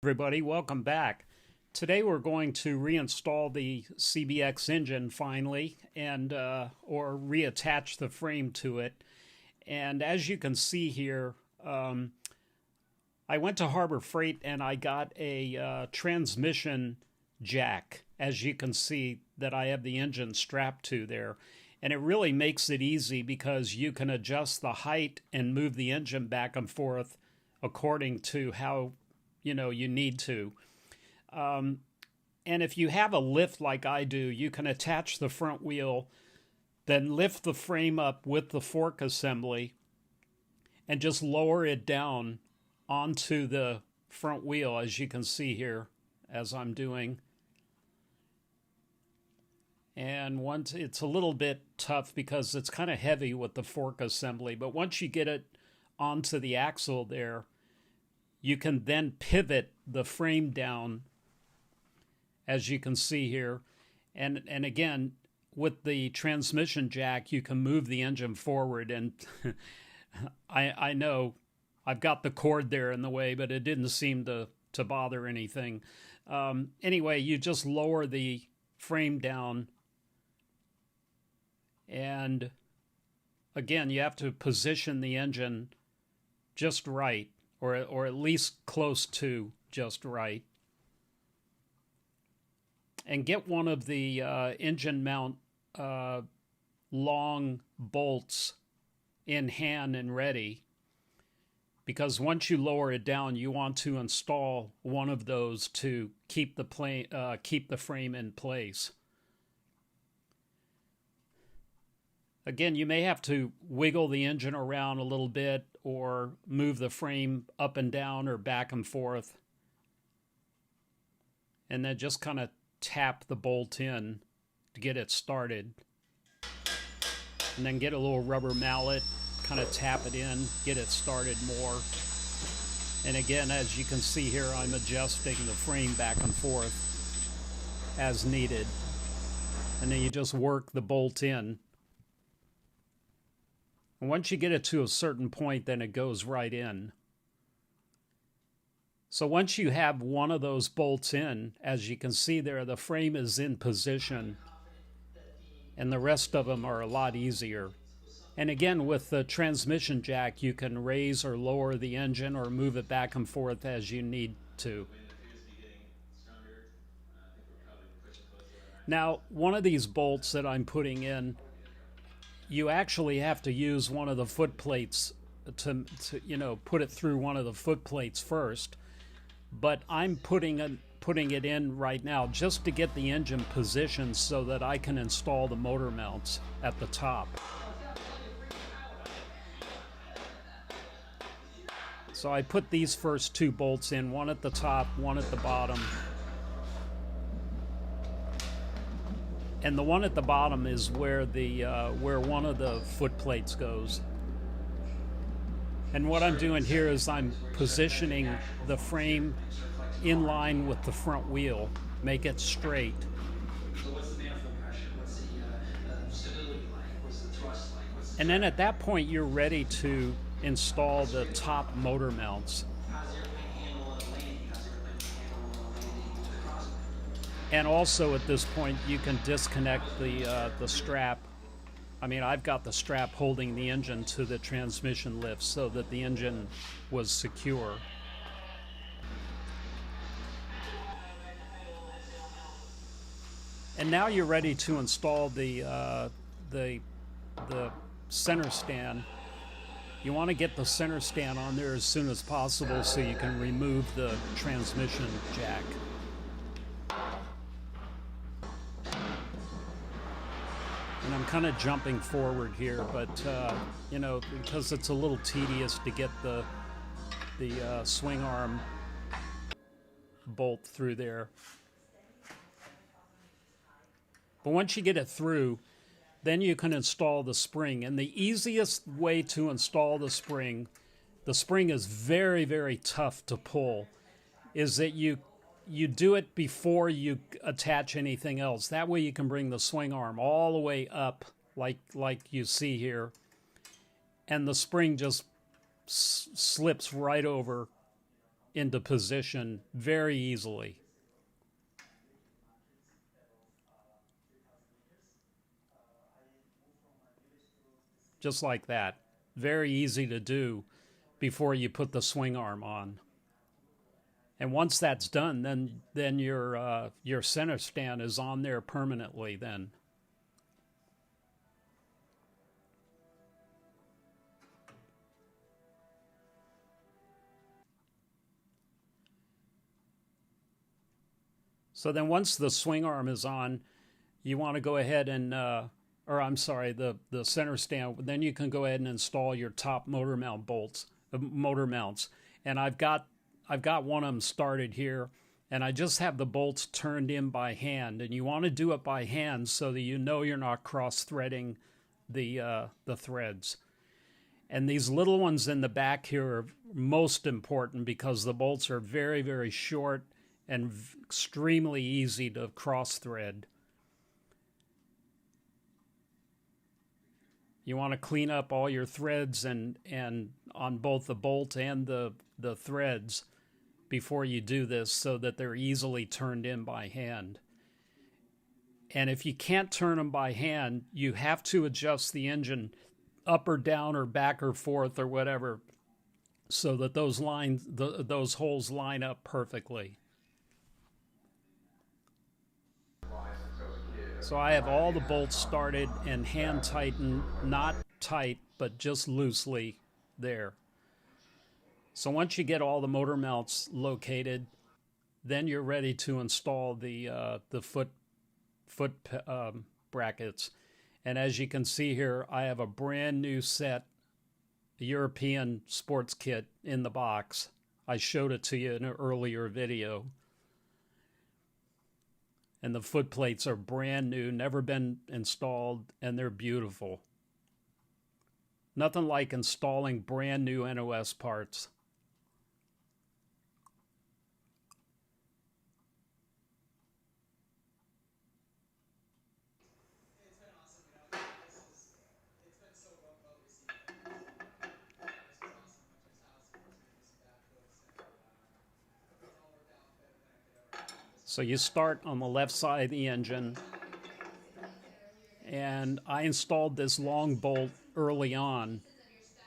Everybody, welcome back. Today we're going to reinstall the CBX engine finally and or reattach the frame to it. And as you can see here, I went to Harbor Freight and I got a transmission jack, as you can see that I have the engine strapped to there. And it really makes it easy because you can adjust the height and move the engine back and forth according to how you need to. And if you have a lift like I do, you can attach the front wheel, then lift the frame up with the fork assembly and just lower it down onto the front wheel, as you can see here, as I'm doing. And once it's a little bit tough because it's kind of heavy with the fork assembly, but once you get it onto the axle there, you can then pivot the frame down, as you can see here. And again, with the transmission jack, you can move the engine forward. And I know I've got the cord there in the way, but it didn't seem to bother anything. Anyway, you just lower the frame down. And again, you have to position the engine just right, or at least close to just right. And get one of the engine mount long bolts in hand and ready, because once you lower it down, you want to install one of those to keep the frame in place. Again, you may have to wiggle the engine around a little bit or move the frame up and down or back and forth. And then just kind of tap the bolt in to get it started. And then get a little rubber mallet, kind of tap it in, get it started more. And again, as you can see here, I'm adjusting the frame back and forth as needed. And then you just work the bolt in. And once you get it to a certain point, then it goes right in. So once you have one of those bolts in, as you can see there, the frame is in position, and the rest of them are a lot easier. And again, with the transmission jack, you can raise or lower the engine or move it back and forth as you need to. Now, one of these bolts that I'm putting in, you actually have to use one of the foot plates to put it through one of the foot plates first. But I'm putting it in right now just to get the engine positioned so that I can install the motor mounts at the top. So I put these first two bolts in, one at the top, one at the bottom. And the one at the bottom is where where one of the foot plates goes. And what I'm doing here is I'm positioning the frame in line with the front wheel, make it straight. And then at that point, you're ready to install the top motor mounts. And also at this point, you can disconnect the strap. I mean, I've got the strap holding the engine to the transmission lift so that the engine was secure. And now you're ready to install the center stand. You want to get the center stand on there as soon as possible so you can remove the transmission jack. And I'm kind of jumping forward here, but because it's a little tedious to get the swing arm bolt through there. But once you get it through, then you can install the spring. And the easiest way to install the spring is very, very tough to pull, is that you do it before you attach anything else. That way you can bring the swing arm all the way up like you see here. And the spring just slips right over into position very easily. Just like that. Very easy to do before you put the swing arm on. And once that's done, then your center stand is on there permanently then. So then once the swing arm is on, you want to go ahead and, or I'm sorry, the center stand, then you can go ahead and install your top motor mount bolts, motor mounts. And I've got one of them started here, and I just have the bolts turned in by hand. And you want to do it by hand so that you know you're not cross-threading the threads. And these little ones in the back here are most important because the bolts are very, very short and extremely easy to cross-thread. You want to clean up all your threads and on both the bolt and the threads before you do this so that they're easily turned in by hand. And if you can't turn them by hand, you have to adjust the engine up or down or back or forth or whatever so that those lines, those holes line up perfectly. So I have all the bolts started and hand tightened, not tight, but just loosely there. So once you get all the motor mounts located, then you're ready to install the foot brackets. And as you can see here, I have a brand new set, a European sports kit in the box. I showed it to you in an earlier video. And the foot plates are brand new, never been installed, and they're beautiful. Nothing like installing brand new NOS parts. So you start on the left side of the engine, and I installed this long bolt early on,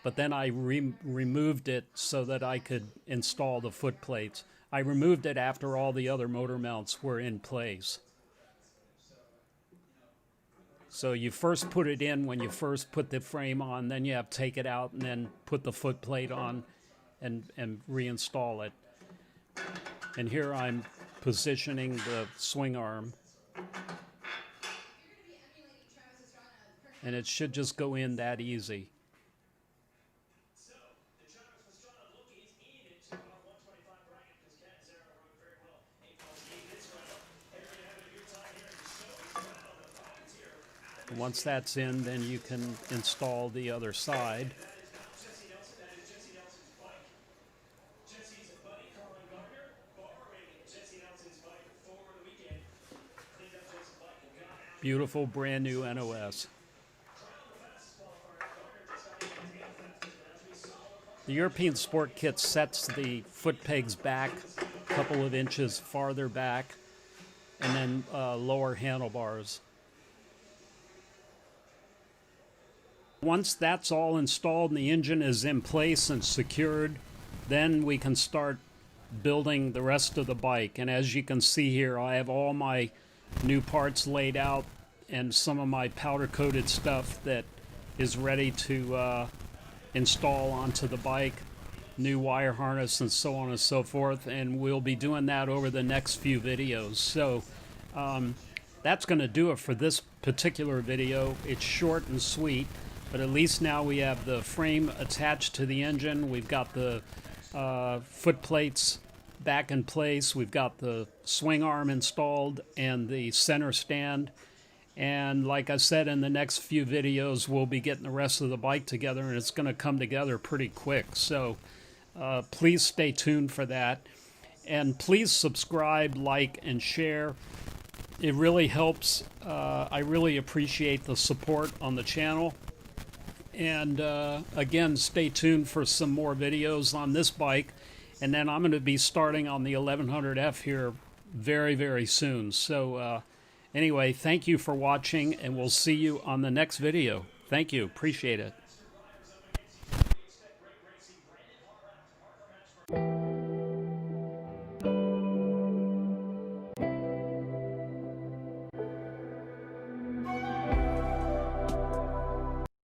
but then I removed it so that I could install the foot plates. I removed it after all the other motor mounts were in place. So you first put it in when you first put the frame on, then you have to take it out and then put the foot plate on and reinstall it. And here I'm positioning the swing arm, and it should just go in that easy. And once that's in, then you can install the other side. Beautiful brand new NOS. The European Sport Kit sets the foot pegs back a couple of inches farther back and then lower handlebars. Once that's all installed and the engine is in place and secured, then we can start building the rest of the bike. And as you can see here, I have all my new parts laid out and some of my powder coated stuff that is ready to install onto the bike, new wire harness and so on and so forth, and we'll be doing that over the next few videos. So that's going to do it for this particular video. It's short and sweet, but at least now we have the frame attached to the engine. We've got the foot plates back in place. We've got the swing arm installed and the center stand. And like I said, in the next few videos, we'll be getting the rest of the bike together, and it's going to come together pretty quick. So please stay tuned for that. And please subscribe, like, and share. It really helps. I really appreciate the support on the channel. And again, stay tuned for some more videos on this bike. And then I'm going to be starting on the 1100F here very, very soon. So anyway, thank you for watching, and we'll see you on the next video. Thank you. Appreciate it.